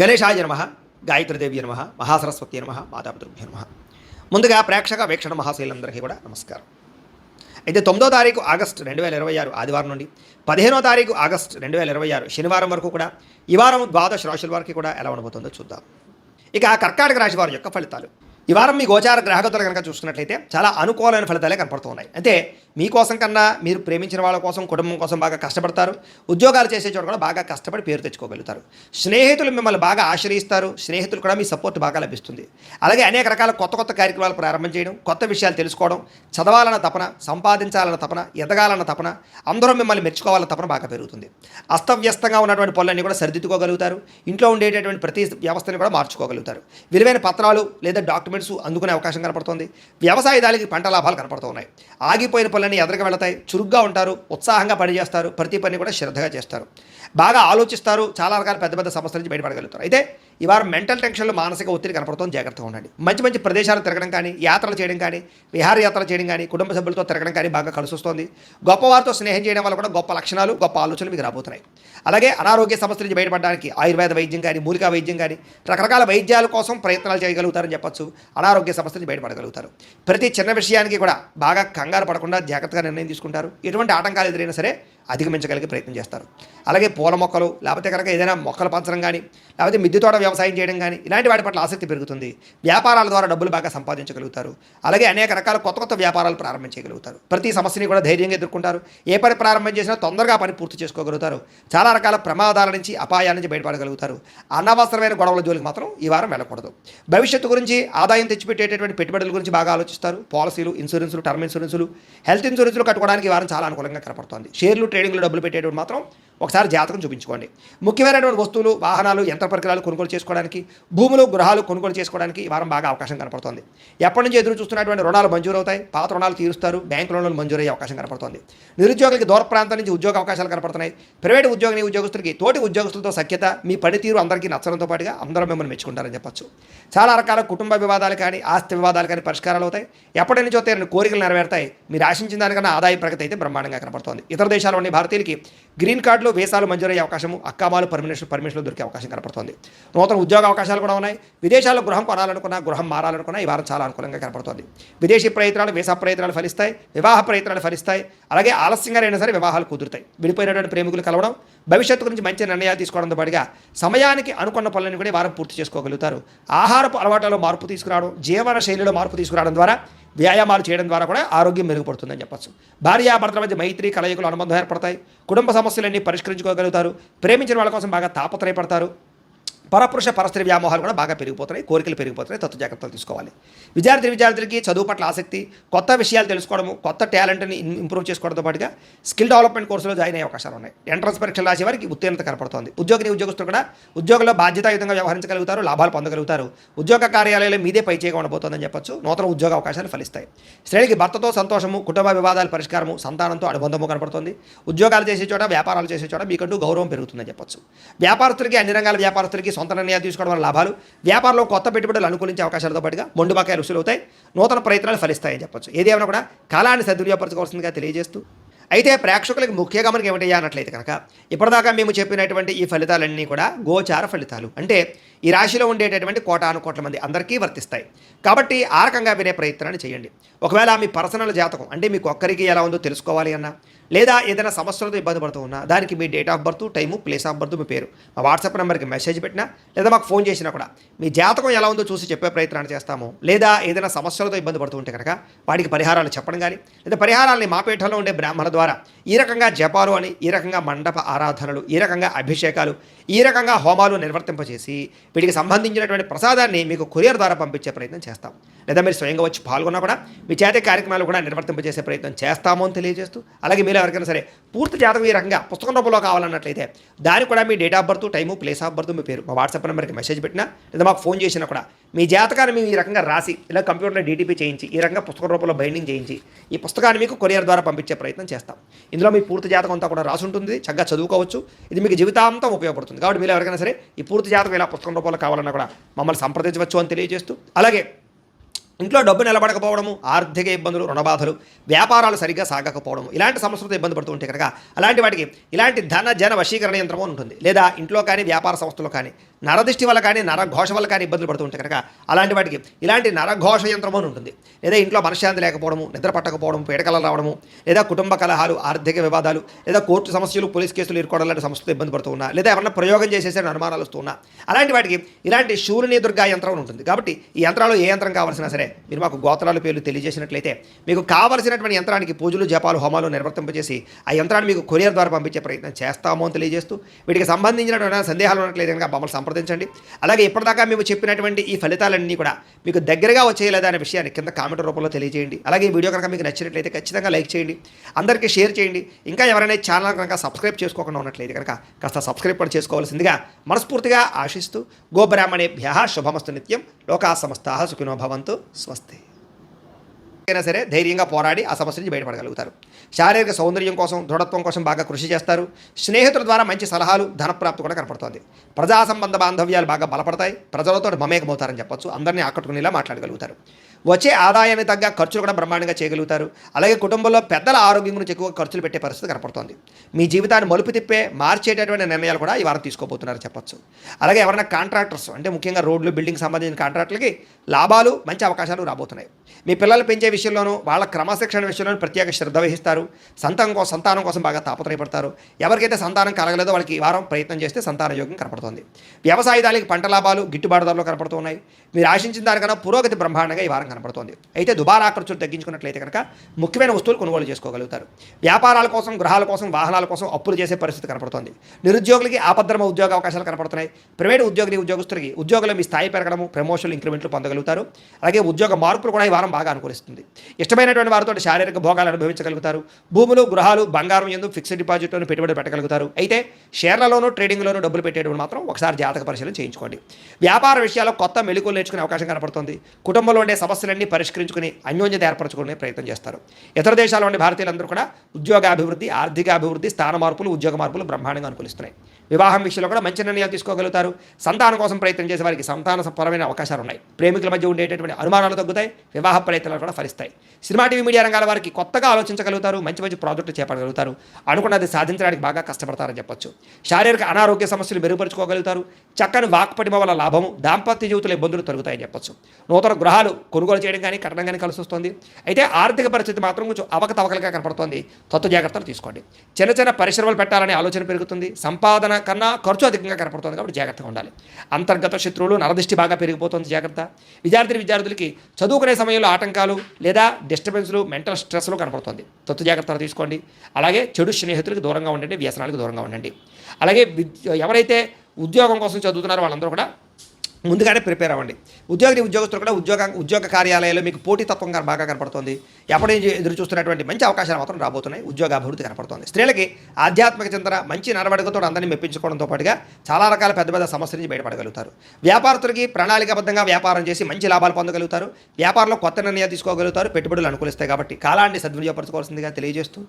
గణేశాయ నమః, గాయత్రీదేవి నమః, మహాసరస్వతి నమః, మాతాపితృభ్యో నమః. ముందుగా ప్రేక్షక వీక్షణ మహాశైలందరికీ కూడా నమస్కారం. అయితే 9వ తారీఖు ఆగస్టు 2026 ఆదివారం నుండి 15వ తారీఖు ఆగస్టు 2026 శనివారం వరకు కూడా ఈ వారం ద్వాదశ రాశుల వారికి కూడా ఎలా ఉండబోతుందో చూద్దాం. ఇక కర్కాటక రాశి వారి యొక్క ఫలితాలు. ఈ వారం మీ గోచార గ్రహగతులు కనుక చూసుకున్నట్లయితే చాలా అనుకూలమైన ఫలితాలే కనపడుతూ ఉన్నాయి. అంటే మీకోసం కన్నా మీరు ప్రేమించిన వాళ్ళ కోసం, కుటుంబం కోసం బాగా కష్టపడతారు. ఉద్యోగాలు చేసే చోట కూడా బాగా కష్టపడి పేరు తెచ్చుకోగలుగుతారు. స్నేహితులు మిమ్మల్ని బాగా ఆశ్రయిస్తారు. స్నేహితులు కూడా మీ సపోర్ట్ బాగా లభిస్తుంది. అలాగే అనేక రకాల కొత్త కార్యక్రమాలు ప్రారంభం చేయడం, కొత్త విషయాలు తెలుసుకోవడం, చదవాలన్న తపన, సంపాదించాలన్న తపన, ఎదగాలన్న తపన, అందరూ మిమ్మల్ని మెచ్చుకోవాలన్న తపన బాగా పెరుగుతుంది. అస్తవ్యస్తంగా ఉన్నటువంటి పనులన్నీ కూడా సరిదిద్దుకోగలుగుతారు. ఇంట్లో ఉండేటటువంటి ప్రతి వ్యవస్థని కూడా మార్చుకోగలుగుతారు. విలువైన పత్రాలు లేదా డాక్యుమెంట్స్ అందుకునే అవకాశం కనపడుతుంది. వ్యవసాయదారులకి పంట లాభాలు కనపడుతూ ఉన్నాయి. ఆగిపోయిన పనులన్నీ ఎదురుగా వెళతాయి. చురుగ్గా ఉంటారు, ఉత్సాహంగా పనిచేస్తారు, ప్రతి పని కూడా శ్రద్ధగా చేస్తారు, బాగా ఆలోచిస్తారు, చాలా రకాల పెద్ద సమస్యల నుంచి బయటపడగలుగుతారు. అయితే ఈ వారం మెంటల్ టెన్షన్లు, మానసిక ఒత్తిడి కనపడుతుంది. జాగ్రత్తగా ఉండండి. మంచి ప్రదేశాలు తిరగడం కానీ, యాత్రలు చేయడం కానీ, విహారయాత్రలు చేయడం కానీ, కుటుంబ సభ్యులతో తిరగడం కానీ బాగా కలిసి వస్తుంది. గొప్పవారితో స్నేహం చేయడం వల్ల కూడా గొప్ప లక్షణాలు, గొప్ప ఆలోచనలు మీకు రాబోతున్నాయి. అలాగే అనారోగ్య సమస్యల నుంచి బయటపడడానికి ఆయుర్వేద వైద్యం కానీ, మూలికా వైద్యం కానీ, రకరకాల వైద్యాల కోసం ప్రయత్నాలు చేయగలుగుతారని చెప్పొచ్చు. అనారోగ్య సమస్యల నుంచి బయటపడగలుగుతారు. ప్రతి చిన్న విషయానికి కూడా బాగా కంగారు పడకుండా జాగ్రత్తగా నిర్ణయం తీసుకుంటారు. ఎటువంటి ఆటంకాలు ఎదురైనా సరే అధిగమించగలిగే ప్రయత్నం చేస్తారు. అలాగే పూల మొక్కలు, లేకపోతే కనుక ఏదైనా మొక్కలు పంచడం కానీ, లేకపోతే మిద్దె తోట వ్యవసాయం చేయడం కానీ, ఇలాంటి వాటి పట్ల ఆసక్తి పెరుగుతుంది. వ్యాపారాల ద్వారా డబ్బులు బాగా సంపాదించగలుగుతారు. అలాగే అనేక రకాల కొత్త వ్యాపారాలు ప్రారంభించగలుగుతారు. ప్రతి సమస్యని కూడా ధైర్యంగా ఎదుర్కొంటారు. ఏ పని ప్రారంభం చేసినా తొందరగా పని పూర్తి చేసుకోగలుగుతారు. చాలా రకాల ప్రమాదాల నుంచి, అపాయాల నుంచి బయటపడగలుగుతారు. అనవసరమైన గొడవల జోలికి మాత్రం ఈ వారం వెళ్ళకూడదు. భవిష్యత్తు గురించి, ఆదాయం తెచ్చిపెట్టేటటువంటి పెట్టుబడుల గురించి బాగా ఆలోచిస్తారు. పాలసీలు, ఇన్సూరెన్సులు, టర్మ్ ఇన్సూరెన్సులు, హెల్త్ ఇన్సూరెన్సులు కట్టుకోవడానికి ఈ వారం చాలా అనుకూలంగా కనపడుతుంది. షేర్లు, ట్రేడింగ్లో డబ్బులు పెట్టేటప్పుడు మాత్రం ఒకసారి జాతకం చూపించుకోండి. ముఖ్యమైనటువంటి వస్తువులు, వాహనాలు, యంత్ర పరికరాలు కొనుగోలు చేసుకోవడానికి, భూములు, గృహాలు కొనుగోలు చేసుకోవడానికి ఈ వారం బాగా అవకాశం కనపడుతుంది. ఎప్పటి నుంచి ఎదురు చూస్తున్నటువంటి రుణాలు మంజూరు అవుతాయి. పాత రుణాలు తీరుస్తారు. బ్యాంకు లోన్లు మంజూరయ్యే అవకాశం కనపడుతుంది. నిరుద్యోగులకి దూర ప్రాంతం నుంచి ఉద్యోగ అవకాశాలు కనపడుతున్నాయి. ప్రైవేటు ఉద్యోగస్తులకి తోటి ఉద్యోగస్తులతో సఖ్యత, మీ పనితీరు అందరికీ నచ్చడంతో పాటుగా అందరూ మిమ్మల్ని మెచ్చుకుంటారని చెప్పొచ్చు. చాలా రకాల కుటుంబ వివాదాలు కానీ, ఆస్తి వివాదాలు కానీ పరిష్కారాలు అవుతాయి. ఎప్పటి నుంచో తీరని కోరికలు నెరవేరుతాయి. మీరు ఆశించిన దానికన్నా ఆదాయ ప్రగతి అయితే బ్రహ్మాండంగా కనపడుతోంది. ఇతర దేశాల్లోని భారతీయులకి గ్రీన్ కార్డులు, వీసాలు మంజూరయ్యే అవకాశము, అక్కామాలు, పర్మిషన్లు దొరికే అవకాశం కనపడుతుంది. నూతన ఉద్యోగ అవకాశాలు కూడా ఉన్నాయి. విదేశాల్లో గృహం కొనాలనుకున్నా, గృహం మారాలనుకున్నా ఈ వారం చాలా అనుకూలంగా కనపడుతుంది. విదేశీ ప్రయత్నాలు, వీసా ప్రయత్నాలు ఫలిస్తాయి. వివాహ ప్రయత్నాలు ఫలిస్తాయి. అలాగే ఆలస్యంగా అయినా సరే వివాహాలు కుదురుతాయి. విడిపోయినటువంటి ప్రేమికులు కలవడం, భవిష్యత్తు గురించి మంచి నిర్ణయాలు తీసుకోవడంతో పాటుగా సమయానికి అనుకున్న పనులను కూడా ఈ వారం పూర్తి చేసుకోగలుగుతారు. ఆహారపు అలవాట్లలో మార్పు తీసుకురావడం, జీవన శైలిలో మార్పు తీసుకురావడం ద్వారా, వ్యాయామాలు చేయడం ద్వారా కూడా ఆరోగ్యం మెరుగుపడుతుందని చెప్పచ్చు. భార్యాభర్తల మధ్య మైత్రి, కలయికలు, అనుబంధం ఏర్పడతాయి. కుటుంబ సమస్యలన్నీ పరిష్కరించుకోగలుగుతారు. ప్రేమించిన వాళ్ళ కోసం బాగా తాపత్రయపడతారు. పరపురుష పరస్త్రీ వ్యామోహాలు కూడా బాగా పెరిగిపోతున్నాయి. కోరికలు పెరిగిపోతున్నాయి. జాగ్రత్తలు తీసుకోవాలి. విద్యార్థులకి చదువు పట్ల ఆసక్తి, కొత్త విషయాలు తెలుసుకోవడము, కొత్త టాలెంట్ని ఇంప్రూవ్ చేసుకోవడంతో పాటుగా స్కిల్ డెవలప్మెంట్ కోర్సులో జాయిన్ అయ్యే అవకాశాలు ఉన్నాయి. ఎంట్రన్స్ పరీక్షలు రాసే వారికి ఉత్తీర్ణత కనపడుతోంది. ఉద్యోగస్తులు కూడా ఉద్యోగంలో బాధ్యతాయుతంగా వ్యవహరించగలుగుతారు. లాభాలు పొందగలుగుతారు. ఉద్యోగ కార్యాలయాలు మీదే పై చేయగా ఉండబోతోందని చెప్పొచ్చు. నూతన ఉద్యోగ అవకాశాలు ఫలిస్తాయి. స్త్రీలకి భర్తతో సంతోషము, కుటుంబ వివాదాల పరిష్కారము, సంతానంతో అనుబంధము కనపడుతుంది. ఉద్యోగాలు చేసే చోట, వ్యాపారాలు చేసే చోట మీకంటూ గౌరవం పెరుగుతుందని చెప్పొచ్చు. వ్యాపారస్తులకి, అన్ని రంగాల వ్యాపారస్తులకి సొంత నిర్ణయాలు తీసుకోవడం వల్ల లాభాలు, వ్యాపారంలో కొత్త పెట్టుబడులు అనుకూలించే అవకాశాలతో పాటుగా మొండు బకాయిలు వసూలు అవుతాయి. నూతన ప్రయత్నాలు ఫలిస్తాయని చెప్పొచ్చు. ఏదేమైనా కూడా కాలాన్ని సద్వినియోగపరచుకోవాల్సిందిగా తెలియజేస్తూ, అయితే ప్రేక్షకులకి ముఖ్యంగా మనకి ఏమిటయ్యా అన్నట్లయితే కనుక ఇప్పటిదాకా మేము చెప్పినటువంటి ఈ ఫలితాలన్నీ కూడా గోచార ఫలితాలు. అంటే ఈ రాశిలో ఉండేటటువంటి కోటాను మంది అందరికీ వర్తిస్తాయి. కాబట్టి ఆ రకంగా వినే ప్రయత్నాన్ని చేయండి. ఒకవేళ మీ పర్సనల్ జాతకం అంటే మీకు ఒక్కరికి ఎలా ఉందో తెలుసుకోవాలి అన్నా, లేదా ఏదైనా సమస్యలతో ఇబ్బంది పడుతూ ఉన్నా, దానికి మీ date of birth, time, place of birth, మీ పేరు మా వాట్సాప్ నెంబర్కి మెసేజ్ పెట్టినా, లేదా మాకు ఫోన్ చేసినా కూడా మీ జాతకం ఎలా ఉందో చూసి చెప్పే ప్రయత్నాన్ని చేస్తాము. లేదా ఏదైనా సమస్యలతో ఇబ్బంది పడుతూ ఉంటే కనుక వాటికి పరిహారాలు చెప్పడం కానీ, లేదా పరిహారాలని మా పీఠంలో ఉండే బ్రాహ్మణుల ద్వారా ఈ రకంగా జపాలు అని, ఈ రకంగా మండప ఆరాధనలు, ఈ రకంగా అభిషేకాలు, ఈ రకంగా హోమాలు నిర్వర్తింపచేసి వీటికి సంబంధించినటువంటి ప్రసాదాన్ని మీకు కొరియర్ ద్వారా పంపించే ప్రయత్నం చేస్తాం. లేదా మీరు స్వయంగా వచ్చి పాల్గొన్నా కూడా మీ చేతి కార్యక్రమాలు కూడా నిర్వర్తింపజేసే ప్రయత్నం చేస్తాము అని తెలియజేస్తూ, అలాగే మీరు ఎవరికైనా సరే పూర్తి జాతకం ఈ రకంగా పుస్తకం రూపంలో కావాలన్నట్లయితే దానికి కూడా మీ date of birth, time, place of birth, మీ పేరు మా వాట్సాప్ నెంబర్కి మెసేజ్ పెట్టినా, లేదా మాకు ఫోన్ చేసినా కూడా మీ జాతకాన్ని మేము ఈ రకంగా రాసి, ఇలా కంప్యూటర్లో డీటీపీ చేయించి, ఈ రకంగా పుస్తకం రూపంలో బైండింగ్ చేయించి ఈ పుస్తకాన్ని మీకు కొరియర్ ద్వారా పంపించే ప్రయత్నం చేస్తాం. ఇందులో మీ పూర్తి జాతకం అంతా కూడా రాసి ఉంటుంది. చక్కగా చదువుకోవచ్చు. ఇది మీకు జీవితాంతం ఉపయోగపడుతుంది. కాబట్టి మీరు ఎవరికైనా సరే ఈ పూర్తి జాతకం ఇలా పుస్తకం రూపంలో కావాలన్నా కూడా మమ్మల్ని సంప్రదించవచ్చు అని తెలియజేస్తూ, అలాగే ఇంట్లో డబ్బు నిలబడకపోవడము, ఆర్థిక ఇబ్బందులు, రుణబాధలు, వ్యాపారాలు సరిగ్గా సాగకపోవడము, ఇలాంటి సమస్యలతో ఇబ్బంది పడుతూ ఉంటే కనుక అలాంటి వాటికి ఇలాంటి ధన జన వశీకరణ యంత్రము ఉంటుంది. లేదా ఇంట్లో కానీ వ్యాపార సంస్థలో కానీ నరదిష్టి వల్ల కానీ నరఘోష వల్ల కానీ ఇబ్బందులు పడుతూ ఉంటే కనుక అలాంటి వాటికి ఇలాంటి నరఘోష యంత్రం అని ఉంటుంది. లేదా ఇంట్లో మనశ్శాంతి లేకపోవడము, నిద్ర పట్టకపోవడం, పీడకలలు రావడము, లేదా కుటుంబ కలహాలు, ఆర్థిక వివాదాలు, లేదా కోర్టు సమస్యలు, పోలీస్ కేసులు ఇరుకోవడం లాంటి సమస్యలు ఇబ్బంది పడుతూ ఉన్నా, లేదా ఎవరన్నా ప్రయోగం చేసేసే అనుమానాలు వస్తూ ఉన్నా, అలాంటి వాటికి ఇలాంటి శూలిని దుర్గా యంత్రం ఉంటుంది. కాబట్టి ఈ యంత్రాలు ఏ యంత్రం కావాల్సినా సరే మీరు మాకు గోత్రాల పేర్లు తెలియజేసినట్లయితే మీకు కావలసినటువంటి యంత్రానికి పూజలు, జపాలు, హోమాలు నిర్వర్తింపజేసి ఆ యంత్రాన్ని మీకు కొరియర్ ద్వారా పంపించే ప్రయత్నం చేస్తాము అని తెలియజేస్తూ, వీటికి సంబంధించినటువంటి సందేహాలు ఉన్నట్లయితే కనుక మమ్మల్ని సంప్రదించండి. అలాగే ఇప్పటిదాకా మేము చెప్పినటువంటి ఈ ఫలితాలన్నీ కూడా మీకు దగ్గరగా వచ్చేయలేదా అనే విషయాన్ని కింద కామెంట్ రూపంలో తెలియజేయండి. అలాగే ఈ వీడియో కనుక మీకు నచ్చినట్లయితే ఖచ్చితంగా లైక్ చేయండి, అందరికీ షేర్ చేయండి. ఇంకా ఎవరైనా ఛానల్ కనుక సబ్స్క్రైబ్ చేసుకోకుండా ఉన్నట్లయితే కనుక కాస్త సబ్స్క్రైబ్ కూడా చేసుకోవాల్సిందిగా మనస్ఫూర్తిగా ఆశిస్తూ, గోబ్రాహ్మణేభ్యః శుభమస్తు నిత్యం, లోకాః సమస్తాః సుఖినో భవంతు, స్వస్తి. అయినా సరే ధైర్యంగా పోరాడి ఆ సమస్య నుంచి బయటపడగలుగుతారు. శారీరక సౌందర్యం కోసం, దృఢత్వం కోసం బాగా కృషి చేస్తారు. స్నేహితుల ద్వారా మంచి సలహాలు, ధనప్రాప్తి కూడా కనపడుతుంది. ప్రజా సంబంధ బాంధవ్యాలు బాగా బలపడతాయి. ప్రజలతో మమేకమవుతారని చెప్పొచ్చు. అందరినీ ఆకట్టుకునేలా మాట్లాడగలుగుతారు. వచ్చే ఆదాయానికి తగ్గ ఖర్చులు కూడా బ్రహ్మాండంగా చేయగలుగుతారు. అలాగే కుటుంబంలో పెద్దల ఆరోగ్యం గురించి ఎక్కువ ఖర్చులు పెట్టే పరిస్థితి కనపడుతోంది. మీ జీవితాన్ని మలుపు తిప్పే మార్చేటటువంటి నిర్ణయాలు కూడా ఈ వారం తీసుకోబోతున్నారు చెప్పొచ్చు. అలాగే ఎవరైనా కాంట్రాక్టర్స్ అంటే ముఖ్యంగా రోడ్లు, బిల్డింగ్ సంబంధించిన కాంట్రాక్టులకి లాభాలు, మంచి అవకాశాలు రాబోతున్నాయి. మీ పిల్లలు పెంచే విషయంలోనూ, వాళ్ళ క్రమశిక్షణ విషయంలోనూ ప్రత్యేక శ్రద్ధ వహిస్తారు. సంతానం కోసం బాగా తాపత్రయపడతారు. ఎవరికైతే సంతానం కలగలేదో వాళ్ళకి ఈ వారం ప్రయత్నం చేస్తే సంతాన యోగం కనపడుతుంది. వ్యవసాయదానికి పంట లాభాలు, గిట్టుబాటు ధరలు కనపడుతున్నాయి. మీరు ఆశించిన దానికన్నా పురోగతి బ్రహ్మాండంగా ఈ వారం కనపడుతోంది. అయితే దుబారా ఖర్చులు తగ్గించుకున్నట్లయితే కనుక ముఖ్యమైన వస్తువులు కొనుగోలు చేసుకోగలుగుతారు. వ్యాపారాల కోసం, గృహాల కోసం, వాహనాల కోసం అప్పులు చేసే పరిస్థితి కనపడుతోంది. నిరుద్యోగులకి ఆపద్ధర్మ ఉద్యోగ అవకాశాలు కనపడుతున్నాయి. ప్రైవేట్ ఉద్యోగస్తులకి ఉద్యోగులు మీ స్థాయి పెరగడము, ప్రమోషన్లు, ఇంక్రిమెంట్లు పొందగలుగుతారు. అలాగే ఉద్యోగ మార్పులు కూడా ఈ వారం బాగా అనుకూలిస్తుంది. ఇష్టమైనటువంటి వారితో శారీరక భోగాలు అనుభవించగలుగుతారు. భూములు, గృహాలు, బంగారం యందు ఫిక్స్డ్ డిపాజిట్లోనూ పెట్టుబడి పెట్టగలుగుతారు. అయితే షేర్లలోనూ, ట్రేడింగ్లోనూ డబ్బులు పెట్టేటప్పుడు మాత్రం ఒకసారి జాతక పరిశీలన చేయించుకోండి. వ్యాపార విషయాల్లో కొత్త మెళుకువలు నేర్చుకునే అవకాశం కనపడుతుంది. కుటుంబంలో ఉండే సమస్యలన్నీ పరిష్కరించుకుని అన్యోన్యత ఏర్పరచుకునే ప్రయత్నం చేస్తారు. ఇతర దేశాల్లో ఉండే భారతీయులందరూ కూడా ఉద్యోగాభివృద్ధి, ఆర్థిక అభివృద్ధి, స్థాన మార్పులు, ఉద్యోగ మార్పులు బ్రహ్మాండంగా అనుకూలిస్తున్నాయి. వివాహం విషయంలో కూడా మంచి నిర్ణయాలు తీసుకోగలుగుతారు. సంతానం కోసం ప్రయత్నం చేసే వారికి సంతానపరమైన అవకాశాలు ఉన్నాయి. ప్రేమికుల మధ్య ఉండేటటువంటి అనుమానాలు తగ్గుతాయి. వివాహ ప్రయత్నాలు కూడా ఫలిస్తాయి. సినిమా, టీవీ, మీడియా రంగాల వారికి కొత్తగా ఆలోచించగలుగుతారు. మంచి మంచి ప్రాజెక్టులు చేపట్టగలుగుతారు. అనుకున్నది సాధించడానికి బాగా కష్టపడతారని చెప్పొచ్చు. శారీరక అనారోగ్య సమస్యలు మెరుగుపరుచుకోగలుగుతారు. చక్కని వాక్పటిమ వల్ల లాభము, దాంపత్య జీవితంలో ఇబ్బందులు తొలగుతాయని చెప్పొచ్చు. నూతన గృహాలు కొనుగోలు చేయడం కానీ, కట్టడం కానీ కలిసి వస్తుంది. అయితే ఆర్థిక పరిస్థితి మాత్రం కొంచెం అవకతవకలుగా కనపడుతోంది. కొత్త జాగ్రత్తలు తీసుకోండి. చిన్న చిన్న పరిశ్రమలు పెట్టాలనే ఆలోచన పెరుగుతుంది. సంపాదన కన్నా ఖర్చు అధికంగా కనపడుతుంది. కాబట్టి జాగ్రత్తగా ఉండాలి. అంతర్గత శత్రువులు, నరదిష్టి బాగా పెరిగిపోతుంది. జాగ్రత్త. విద్యార్థులకి చదువుకునే సమయంలో ఆటంకాలు లేదా డిస్టర్బెన్స్లు, మెంటల్ స్ట్రెస్లు కనపడుతుంది. తొత్తు జాగ్రత్తలు తీసుకోండి. అలాగే చెడు స్నేహితులకు దూరంగా ఉండండి. వ్యసనాలకు దూరంగా ఉండండి. అలాగే ఎవరైతే ఉద్యోగం కోసం చదువుతున్నారో వాళ్ళందరూ కూడా ముందుగానే ప్రిపేర్ అవ్వండి. ఉద్యోగస్తులు కూడా ఉద్యోగ కార్యాలయాల్లో మీకు పోటీతత్వం బాగా కనపడుతుంది. ఎప్పటి నుంచి ఎదురు చూస్తున్నటువంటి మంచి అవకాశాలు మాత్రం రాబోతున్నాయి. ఉద్యోగ అభివృద్ధి కనపడుతుంది. స్త్రీలకి ఆధ్యాత్మిక చింతన, మంచి నడవడికతో అందరినీ మెప్పించుకోవడంతో పాటుగా చాలా రకాల పెద్ద సమస్యల నుంచి బయటపడగలుగుతారు. వ్యాపారస్తులకి ప్రణాళికాబద్ధంగా వ్యాపారం చేసి మంచి లాభాలు పొందగలుగుతారు. వ్యాపారంలో కొత్త నిర్ణయాలు తీసుకోగలుగుతారు. పెట్టుబడులు అనుకూలిస్తాయి. కాబట్టి కాలాన్ని సద్వినియోగపరచుకోవాల్సిందిగా తెలియజేస్తూ